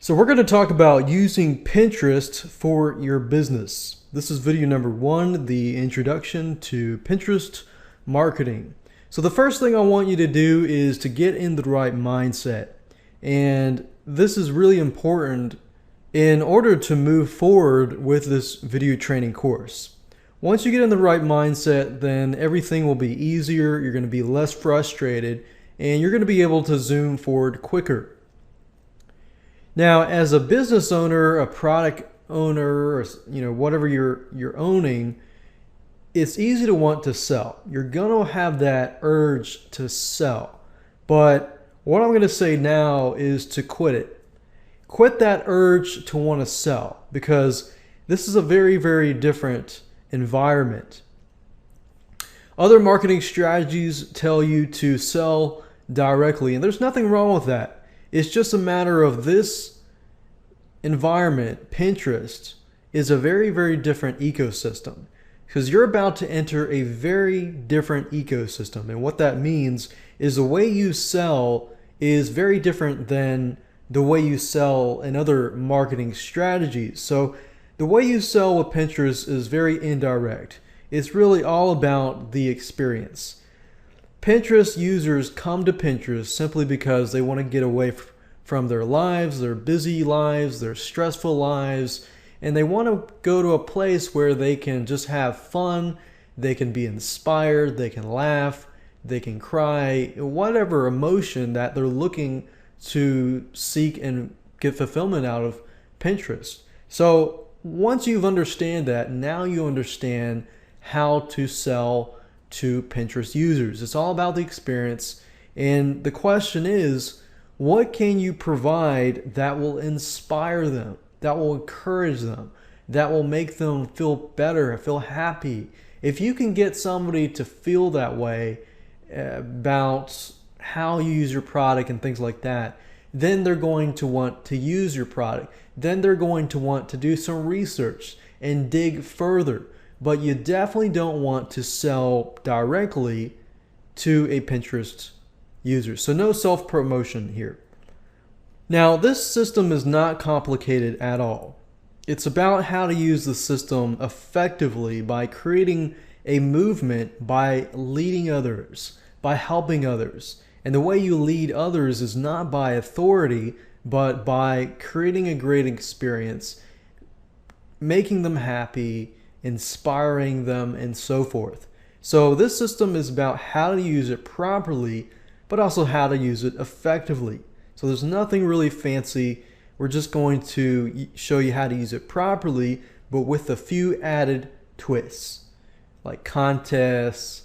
So we're going to talk about using Pinterest for your business. This is video number 1, the introduction to Pinterest marketing. So the first thing I want you to do is to get in the right mindset. And this is really important in order to move forward with this video training course. Once you get in the right mindset, then everything will be easier, you're going to be less frustrated, and you're going to be able to zoom forward quicker. Now, as a business owner, a product owner, or whatever you're owning, it's easy to want to sell. You're going to have that urge to sell. But what I'm going to say now is to quit it. Quit that urge to want to sell, because this is a very, very different environment. Other marketing strategies tell you to sell directly, and there's nothing wrong with that. It's just a matter of this environment. Pinterest is a very, very different ecosystem, because you're about to enter a very different ecosystem. And what that means is the way you sell is very different than the way you sell in other marketing strategies. So the way you sell with Pinterest is very indirect. It's really all about the experience. Pinterest users come to Pinterest simply because they want to get away from their lives, their busy lives, their stressful lives, and they want to go to a place where they can just have fun, they can be inspired, they can laugh, they can cry, whatever emotion that they're looking to seek and get fulfillment out of Pinterest. So once you've understand that, now you understand how to sell to Pinterest users. It's all about the experience, and the question is, what can you provide that will inspire them, that will encourage them, that will make them feel better, feel happy? If you can get somebody to feel that way about how you use your product and things like that, then they're going to want to use your product. Then they're going to want to do some research and dig further. But you definitely don't want to sell directly to a Pinterest user. So no self-promotion here. Now, this system is not complicated at all. It's about how to use the system effectively by creating a movement, by leading others, by helping others. And the way you lead others is not by authority, but by creating a great experience, making them happy, inspiring them, and so forth. So this system is about how to use it properly, but also how to use it effectively. So there's nothing really fancy. We're just going to show you how to use it properly, but with a few added twists, like contests,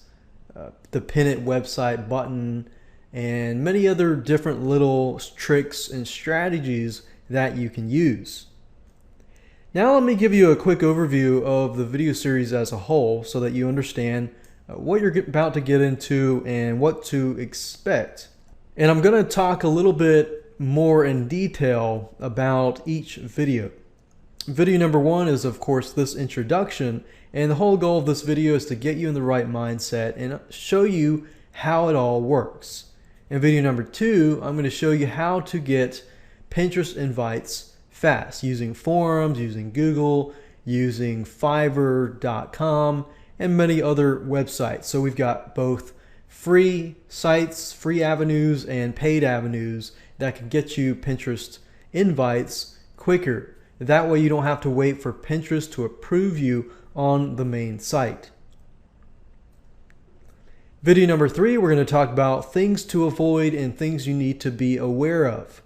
the pin it website button, and many other different little tricks and strategies that you can use. Now let me give you a quick overview of the video series as a whole so that you understand what you're about to get into and what to expect. And I'm going to talk a little bit more in detail about each video. Video number 1 is, of course, this introduction, and the whole goal of this video is to get you in the right mindset and show you how it all works. In video number 2, I'm going to show you how to get Pinterest invites fast using forums, using Google, using Fiverr.com, and many other websites. So we've got both free sites, free avenues, and paid avenues that can get you Pinterest invites quicker. That way you don't have to wait for Pinterest to approve you on the main site. Video number 3, we're going to talk about things to avoid and things you need to be aware of,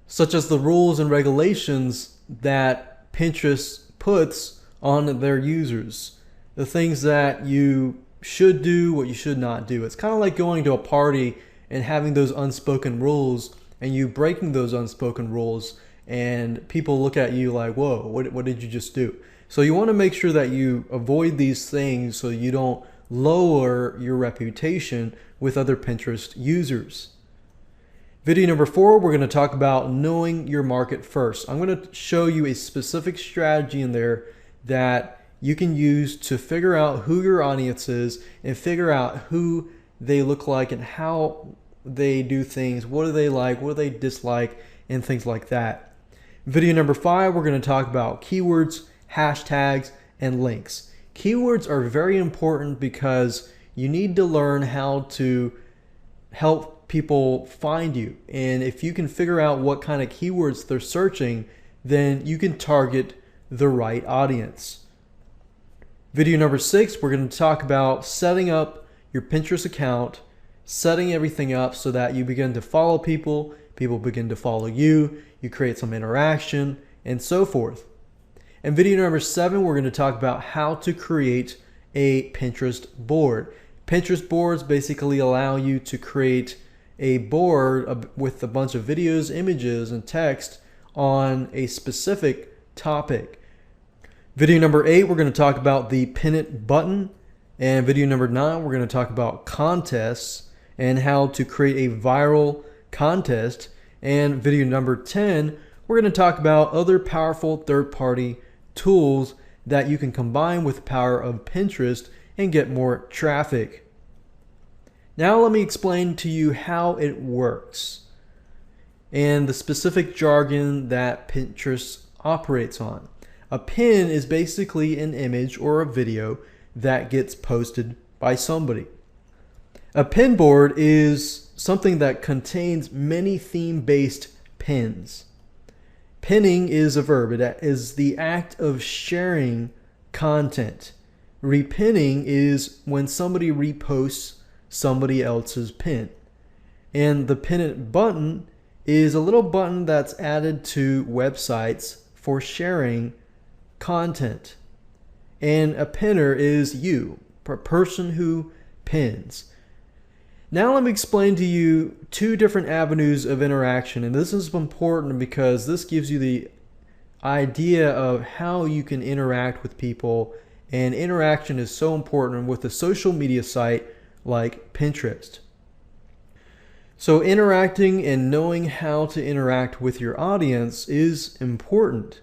such as the rules and regulations that Pinterest puts on their users, the things that you should do, what you should not do. It's kind of like going to a party and having those unspoken rules, and you breaking those unspoken rules, and people look at you like, whoa, what did you just do? So you want to make sure that you avoid these things so you don't lower your reputation with other Pinterest users. Video number 4, we're going to talk about knowing your market first. I'm going to show you a specific strategy in there that you can use to figure out who your audience is and figure out who they look like and how they do things, what do they like, what do they dislike, and things like that. Video number 5, we're going to talk about keywords, hashtags, and links. Keywords are very important because you need to learn how to help people find you. And if you can figure out what kind of keywords they're searching, then you can target the right audience. Video number 6, we're going to talk about setting up your Pinterest account, setting everything up so that you begin to follow people, people begin to follow you, you create some interaction, and so forth. In video number 7, we're going to talk about how to create a Pinterest board. Pinterest boards basically allow you to create a board with a bunch of videos, images, and text on a specific topic. Video number 8, we're going to talk about the Pin It button. And video number 9, we're going to talk about contests and how to create a viral contest. And video number 10, we're going to talk about other powerful third-party tools that you can combine with the power of Pinterest and get more traffic. Now let me explain to you how it works and the specific jargon that Pinterest operates on. A pin is basically an image or a video that gets posted by somebody. A pin board is something that contains many theme-based pins. Pinning is a verb. It is the act of sharing content. Repinning is when somebody reposts somebody else's pin. And the Pin It button is a little button that's added to websites for sharing content. And a pinner is you, a person who pins. Now let me explain to you 2 different avenues of interaction, and this is important because this gives you the idea of how you can interact with people, and interaction is so important with a social media site like Pinterest. So interacting and knowing how to interact with your audience is important.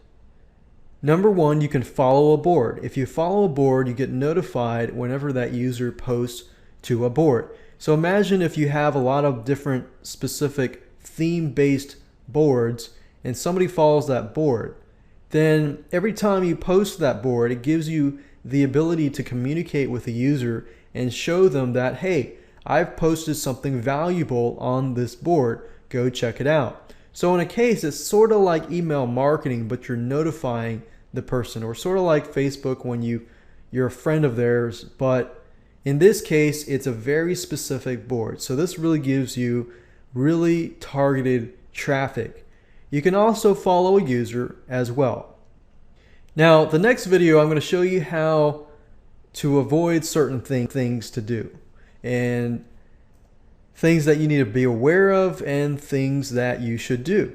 Number 1, you can follow a board. If you follow a board, you get notified whenever that user posts to a board. So imagine if you have a lot of different specific theme-based boards and somebody follows that board, then every time you post that board, it gives you the ability to communicate with the user and show them that, hey, I've posted something valuable on this board. Go check it out. So in a case, it's sort of like email marketing, but you're notifying the person, or sort of like Facebook when you're a friend of theirs, but in this case, it's a very specific board. So this really gives you really targeted traffic. You can also follow a user as well. Now, the next video, I'm going to show you how to avoid certain things to do, and things that you need to be aware of and things that you should do.